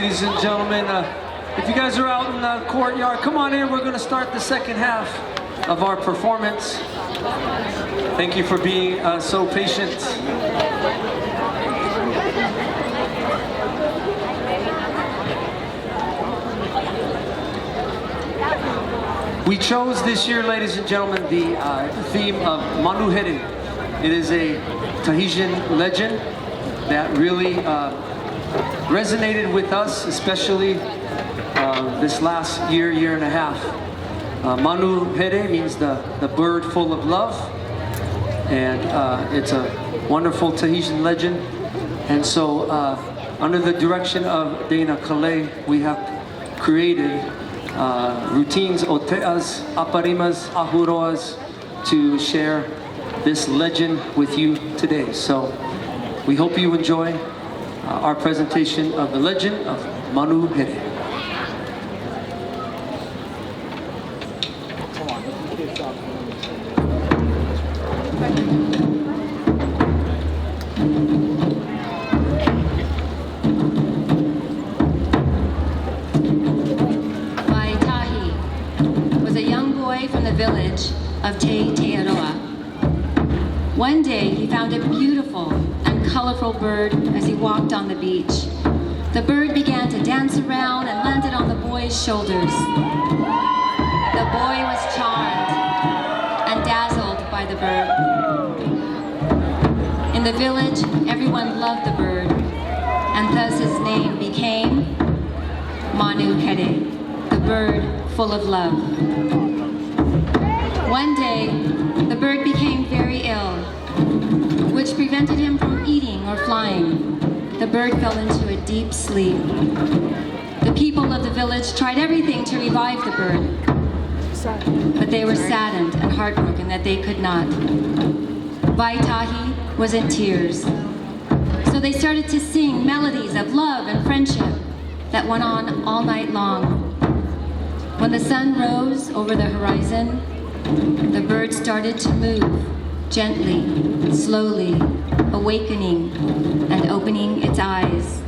ladies and gentlemen. If you guys are out in the courtyard, come on in. We're going to start the second half of our performance. Thank you for being so patient. We chose this year, ladies and gentlemen, the theme of Manahere. It is a Tahitian legend that really resonated with us, especially this last year and a half. Manahere means the bird full of love, and it's a wonderful Tahitian legend. And so, under the direction of Dana Kalei, we have created routines, oteas, aparimas, ahuroas, to share this legend with you today. So we hope you enjoy our presentation of the legend of Manahere. Village of Te'aroa. One day he found a beautiful and colorful bird as he walked on the beach. The bird began to dance around and landed on the boy's shoulders. The boy was charmed and dazzled by the bird. In the village, everyone loved the bird, and thus his name became Manahere, the bird full of love. One day, the bird became very ill, which prevented him from eating or flying. The bird fell into a deep sleep. The people of the village tried everything to revive the bird, but they were saddened and heartbroken that they could not. Vaitahi was in tears, so they started to sing melodies of love and friendship that went on all night long. When the sun rose over the horizon, the bird started to move, gently, slowly, awakening and opening its eyes.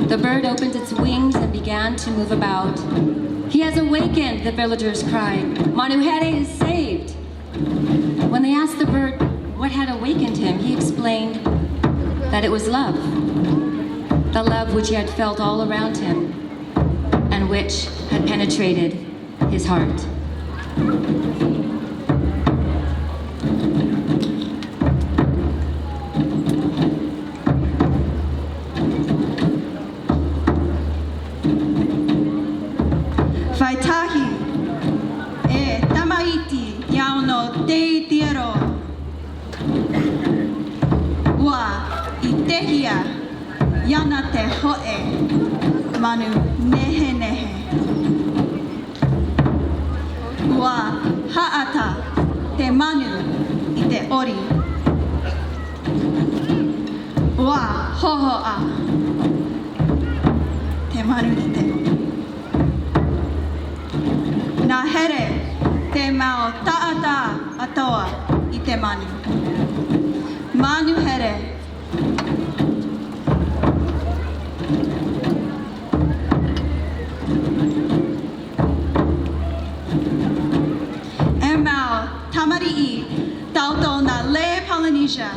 The bird opened its wings and began to move about. "He has awakened," the villagers cried. "Manahere is saved." When they asked the bird what had awakened him, he explained that it was love. The love which he had felt all around him and which had penetrated his heart. Vaitahi e tamaiti iau no Te'aroa. Ua I tehia iana te ho'e manu nehe nehe. Ua ha'ata te manu I te ori. Ua hoho'a te manu I te ori. Nā here te mao ta'ata atoa I te manu. Manu here. E mao tamari'i tauto na le Polynesia.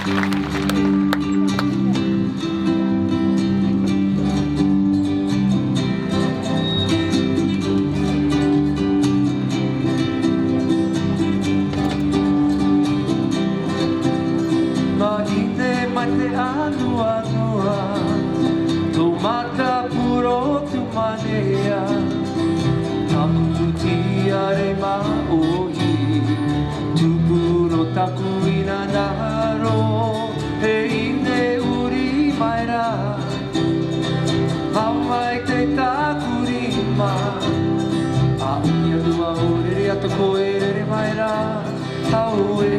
Maine mate anua noa Tomata puro tu manea Takuti are maohi Tupuro taku ina naro He ine uri maira Hawai te takurima A unia lua horere ato koerere maira Haue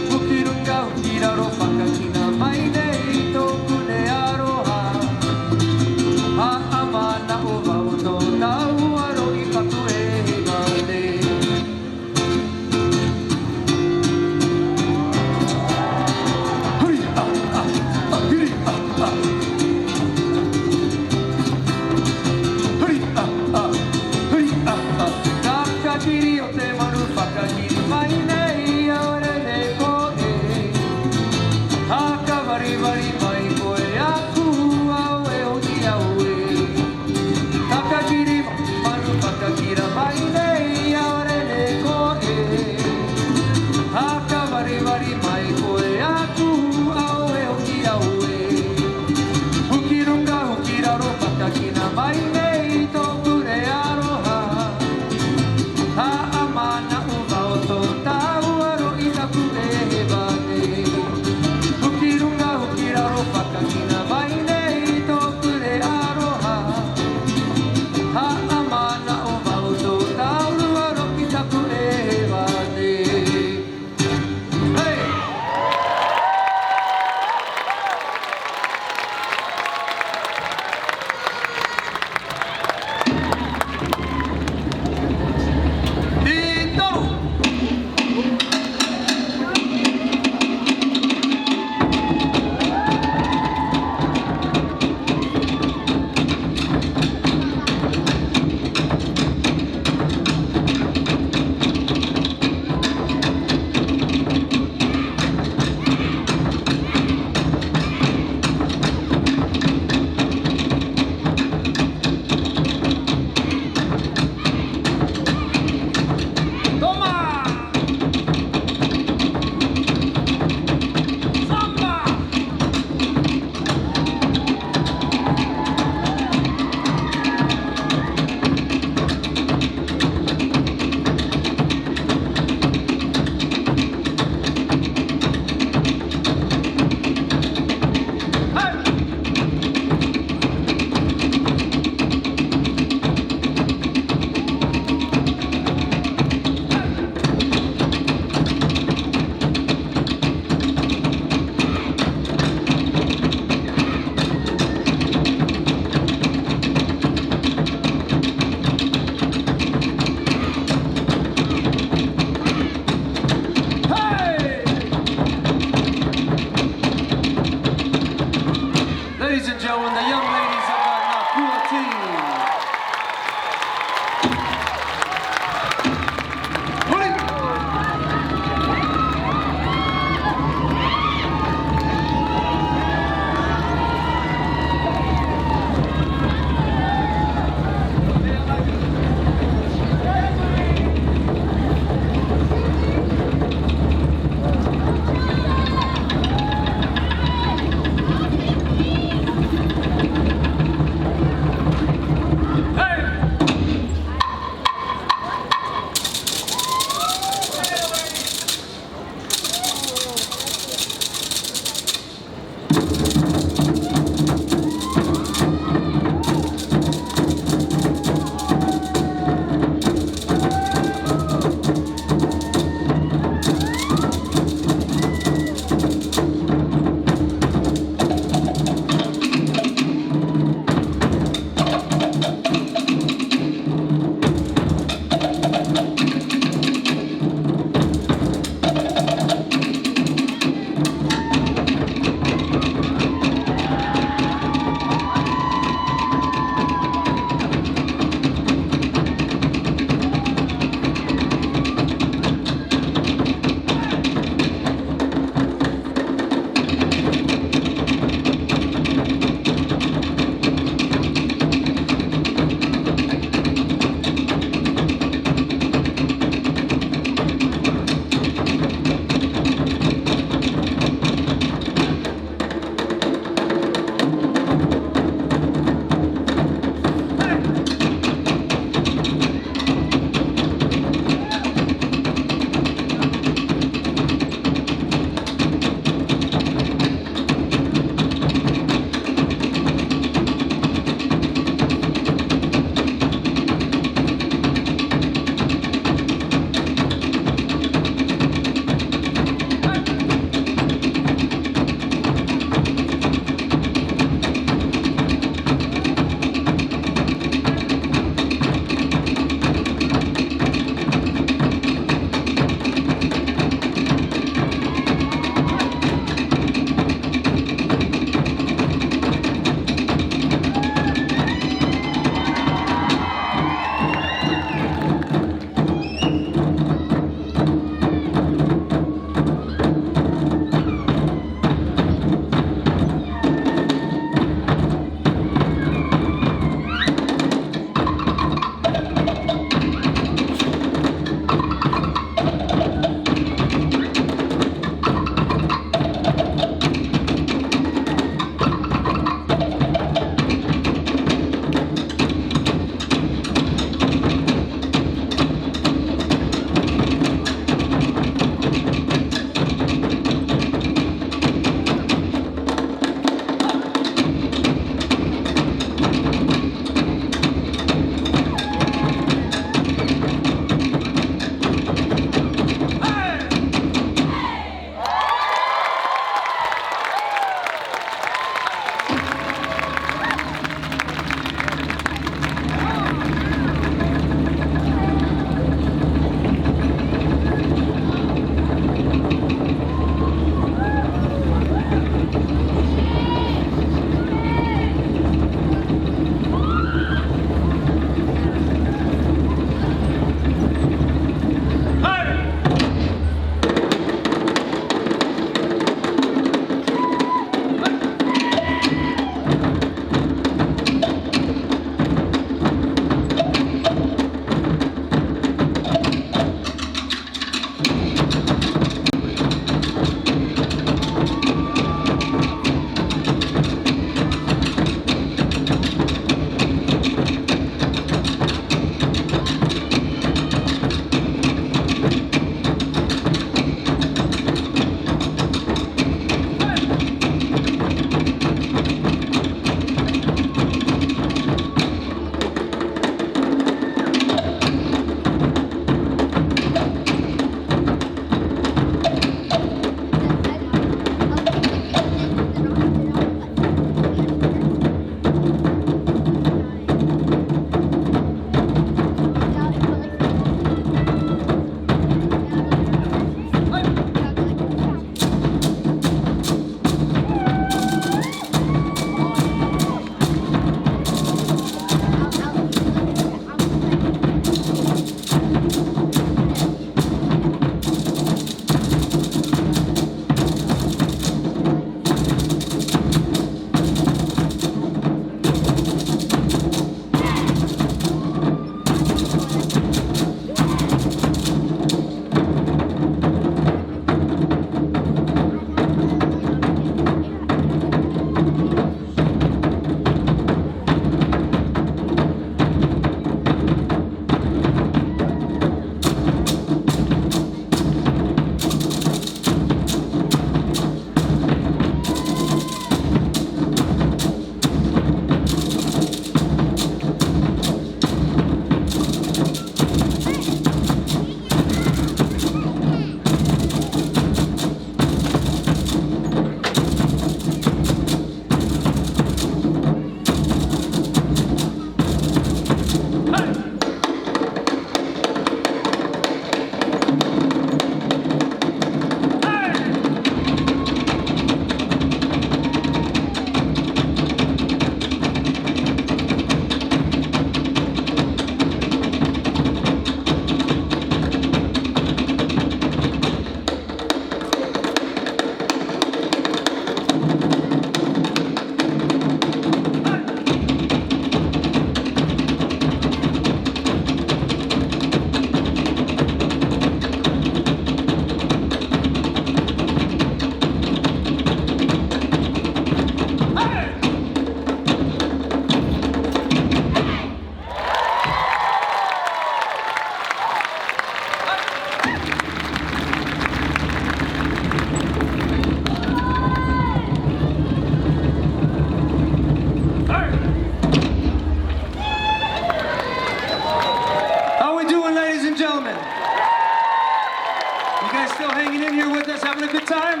guys still hanging in here with us, having a good time?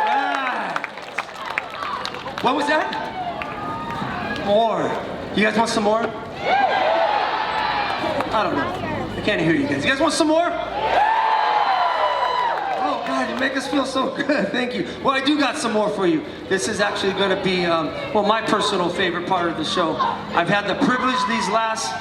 Right. What was that? More. You guys want some more? I don't know. I can't hear you guys. You guys want some more? Oh God, you make us feel so good. Thank you. Well, I do got some more for you. This is actually going to be, well, my personal favorite part of the show. I've had the privilege these last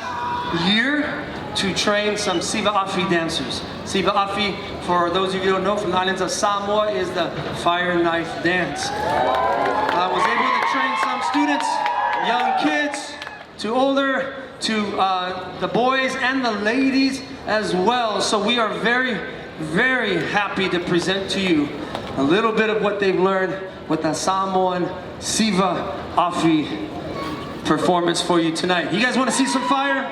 year to train some Siva Afi dancers. Siva Afi, for those of you who don't know, from the islands of Samoa, is the fire knife dance. I was able to train some students, young kids, to older, to the boys and the ladies as well. So we are very, very happy to present to you a little bit of what they've learned with the Samoan Siva Afi performance for you tonight. You guys want to see some fire?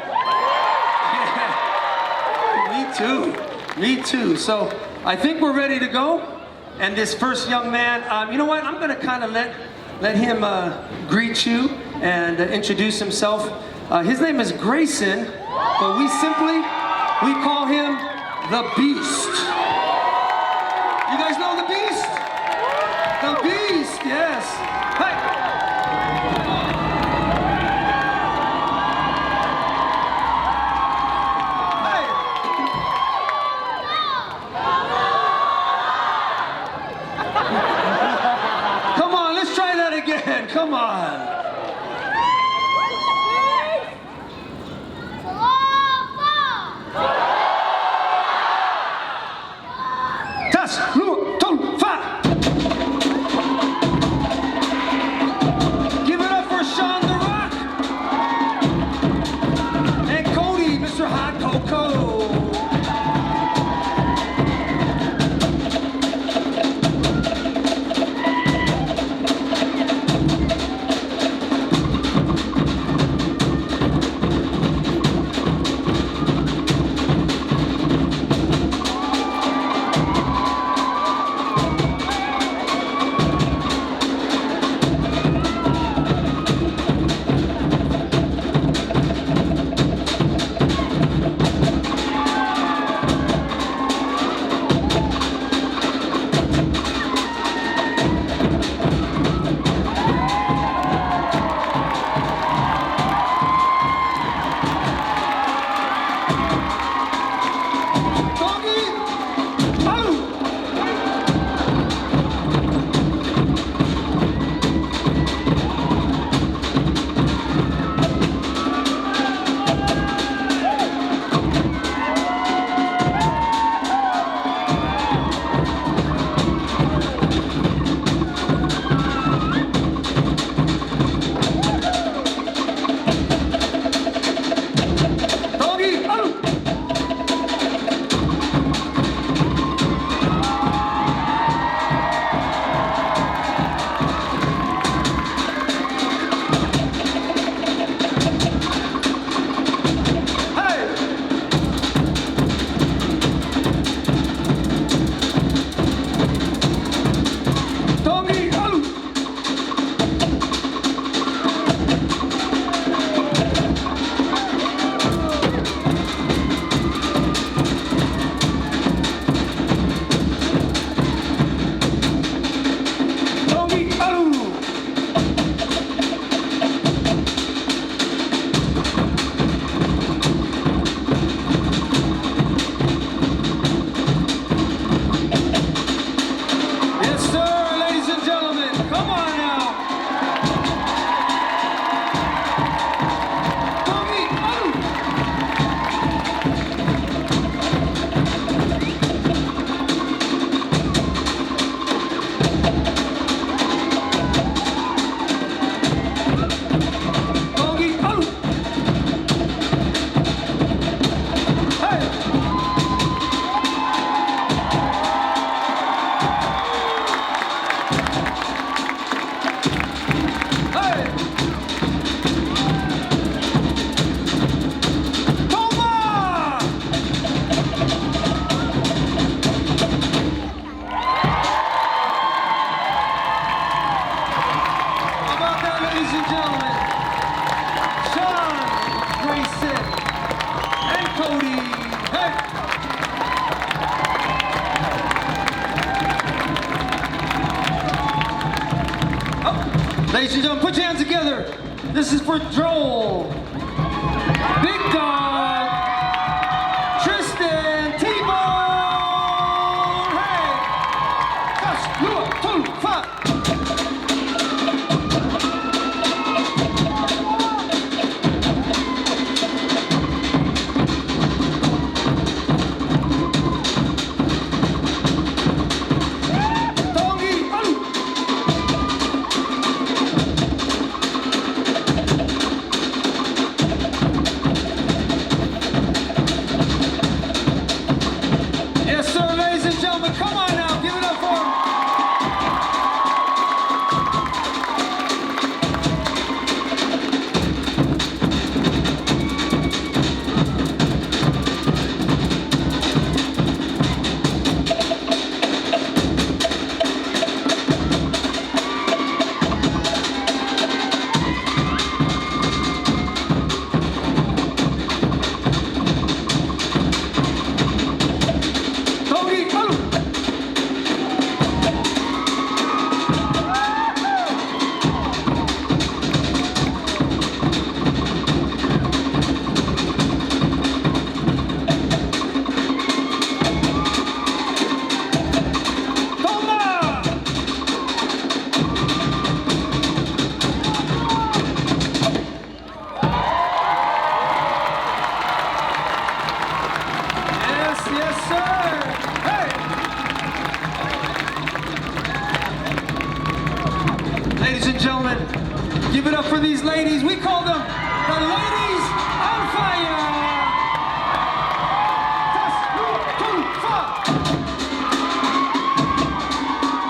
Yeah. Me too. Me too. So I think we're ready to go. And this first young man, you know what? I'm going to kind of let him greet you and introduce himself. His name is Grayson, but we call him the Beast. You guys know the Beast? The Beast, yes. Hey. Come on, let's try that again. Come on. Give it up for Sean the Rock and Cody, Mr. Hot Cocoa. Ladies and gentlemen, put your hands together. This is for Joel, Big Dog, Tristan, T-Bone. Hey! That's 1, 2, 5. Give it up for these ladies. We call them the Ladies on Fire. Test, 1, 2, 5.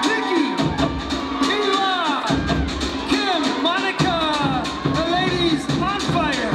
Nikki, Ela, Kim, Monica, the Ladies on Fire.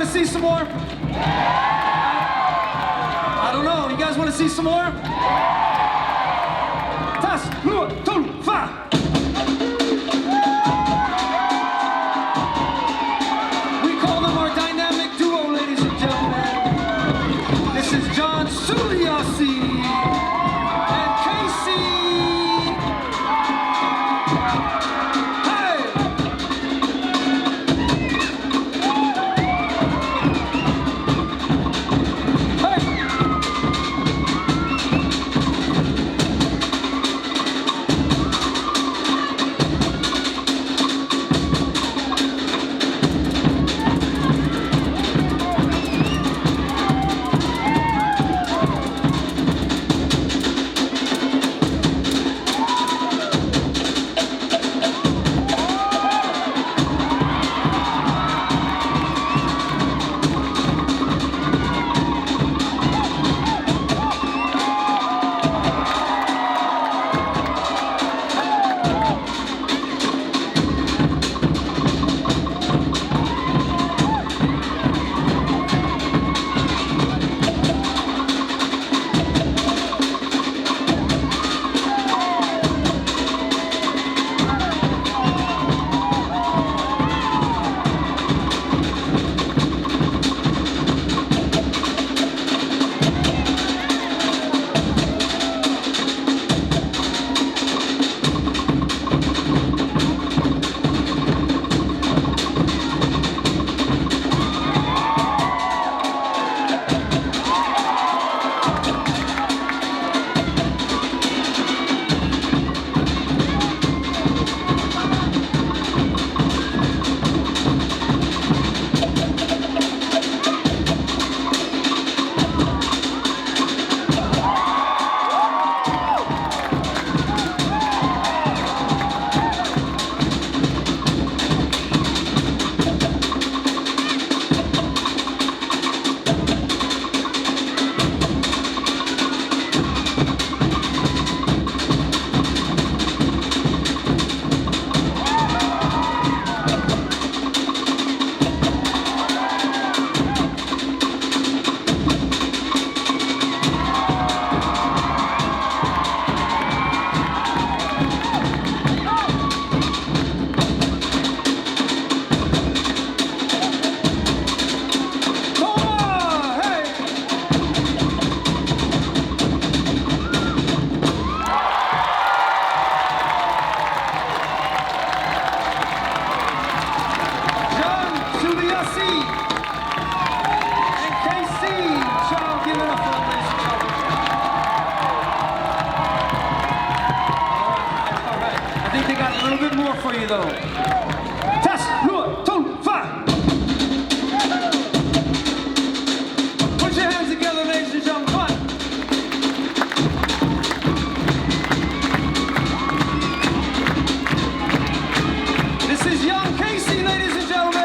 See some more? I don't know. You guys want to see some more? Test, 1, 2, 5. We call them our dynamic duo, ladies and gentlemen. This is John Suliasi and Suliasi. And KC. Child, give it up for them, ladies and gentlemen. All right. I think they got a little bit more for you, though. Test, Lua, two, five. Put your hands together, ladies and gentlemen. Come on. This is young Casey, ladies and gentlemen.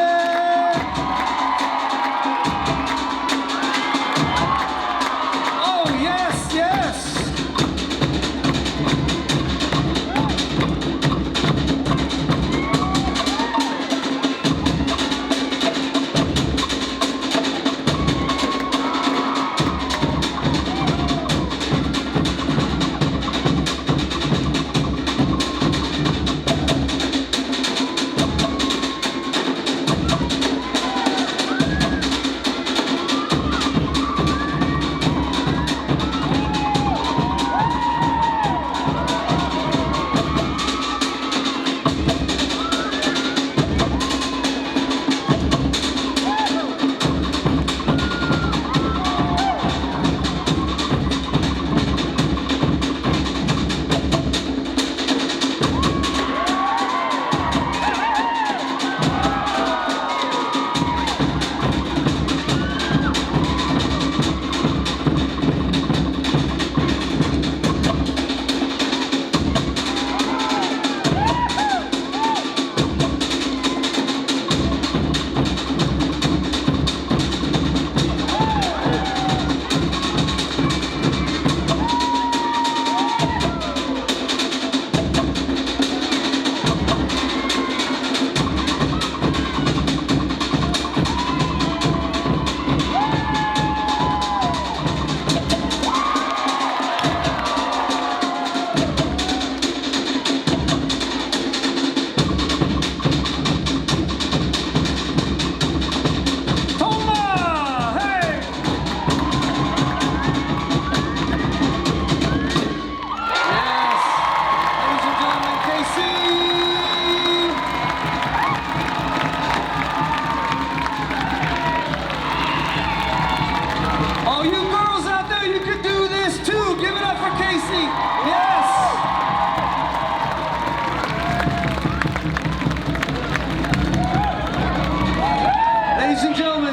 Oh, yes, yes.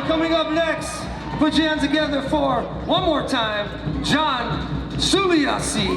Coming up next, put your hands together for, one more time, John Suliasi.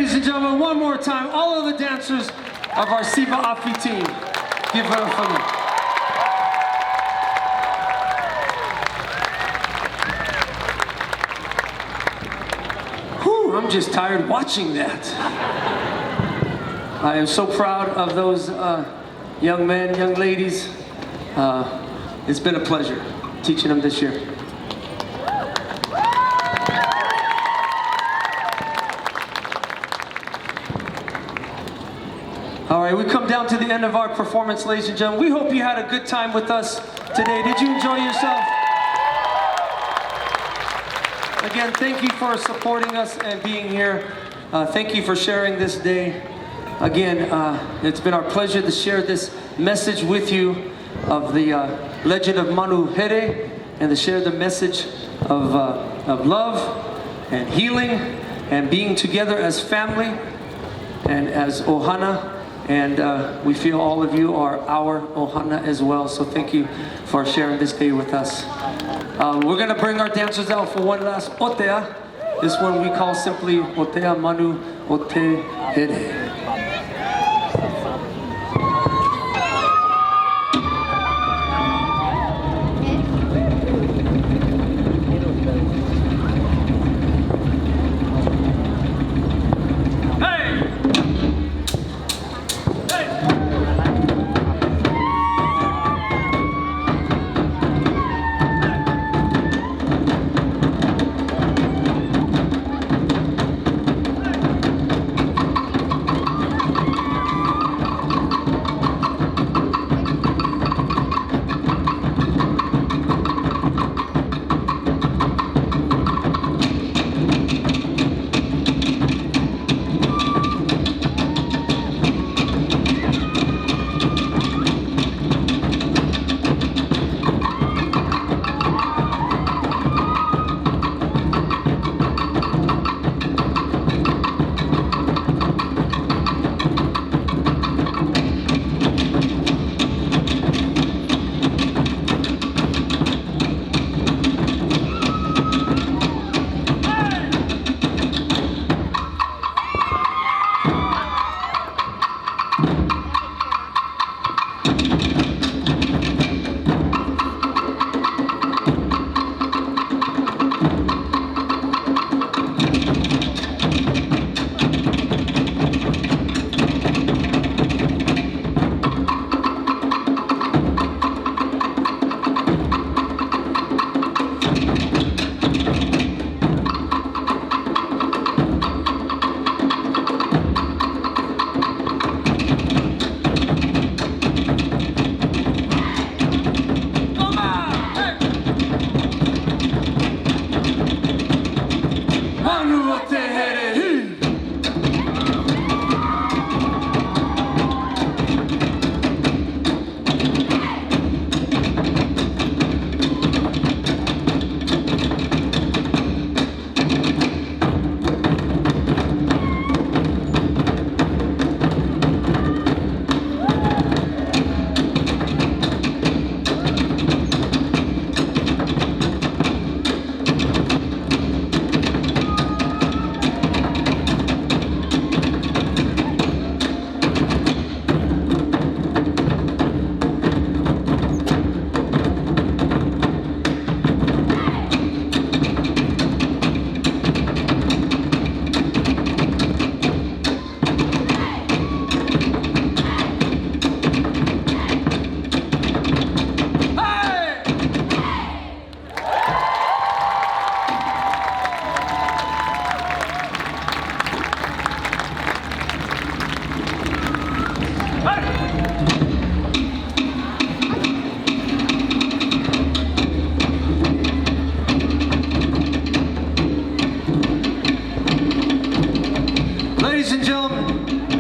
Ladies and gentlemen, one more time, all of the dancers of our Siva Afi team. Give her a funnel. Whew, I'm just tired watching that. I am so proud of those young men, young ladies. It's been a pleasure teaching them this year. All right, we come down to the end of our performance, ladies and gentlemen. We hope you had a good time with us today. Did you enjoy yourself? Again, thank you for supporting us and being here. Thank you for sharing this day. Again, it's been our pleasure to share this message with you of the legend of Manahere, and to share the message of love and healing and being together as family and as Ohana. And we feel all of you are our Ohana as well. So thank you for sharing this day with us. We're going to bring our dancers out for one last otea. This one we call simply Otea Manu Ote Here.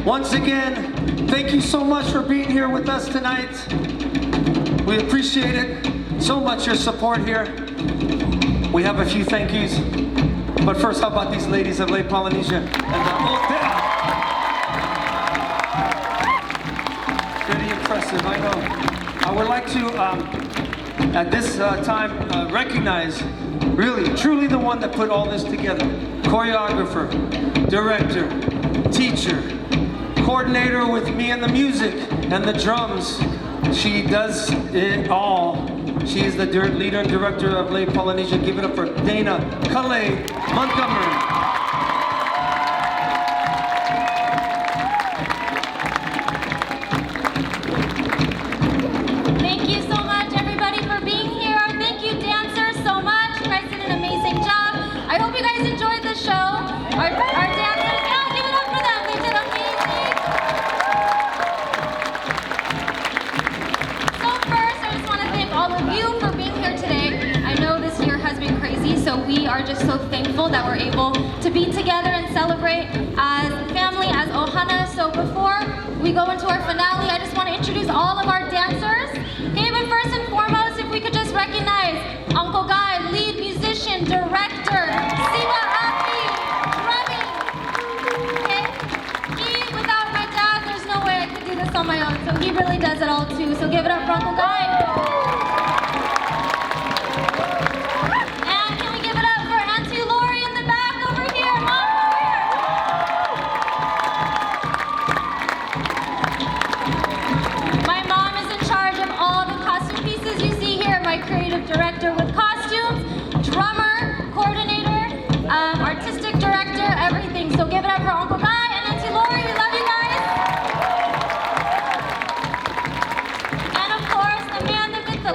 Once again, thank you so much for being here with us tonight. We appreciate it so much, your support here. We have a few thank yous. But first, how about these ladies of Lake Polynesia and the Otea? Pretty impressive, I know. I would like to, at this time, recognize really, truly the one that put all this together. Choreographer, director, teacher, coordinator with me and the music and the drums. She does it all. She is the leader and director of Les Polynesia. Give it up for Dana Calais Montgomery. Thank you so much, everybody, for being here. Thank you, dancers, so much. You guys did an amazing job. I hope you guys enjoyed the show. Our dancers, yeah, give it up for them. They did amazing. So first, I just want to thank all of you for being here today. I know this year has been crazy, so we are just so thankful that we're able to be together and celebrate as family, as Ohana. So before we go into our finale, I just want to introduce all of our dancers. Okay, but first and foremost, if we could just recognize Uncle Guy, lead musician, director, Siwa Aki, drumming. Okay, without my dad, there's no way I could do this on my own. So he really does it all too. So give it up for Uncle Guy. And can we give it up for Auntie Lori in the back over here? Mom, over here. My mom is in charge of all the costume pieces you see here. My creative director with costumes, drummer, coordinator, artistic director, everything. So give it up for Uncle Guy and Auntie Lori. We love you guys. And of course, the man, the myth,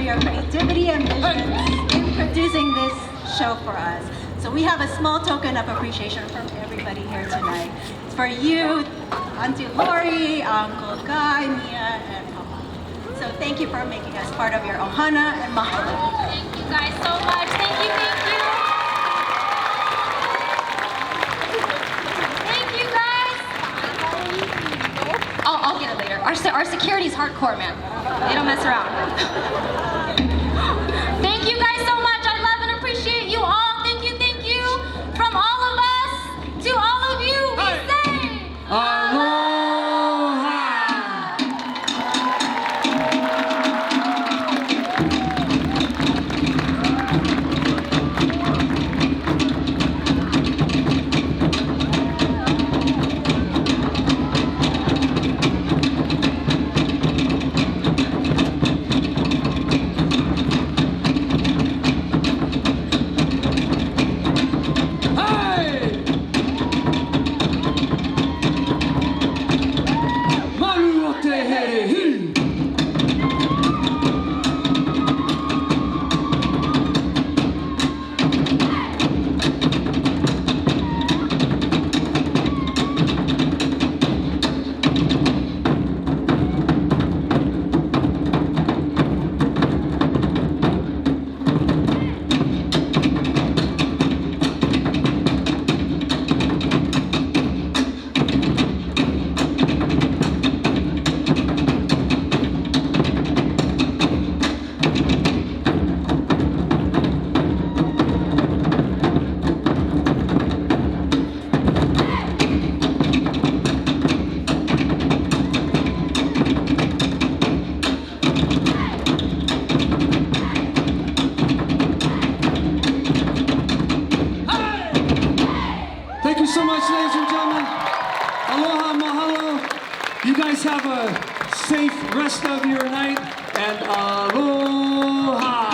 your creativity and vision in producing this show for us. So we have a small token of appreciation from everybody here tonight. It's for you, Auntie Lori, Uncle Guy, Mia, and Papa. So thank you for making us part of your ohana and mahalo. Thank you guys so much. Thank you, thank you. Thank you guys. I'll get it later. Our security's hardcore, man. They don't mess around. Thank you guys so much. I love and appreciate you all. Thank you, thank you. From all of us to all of you, we say Aloha! Thank you so much, ladies and gentlemen. Aloha, mahalo. You guys have a safe rest of your night, and aloha.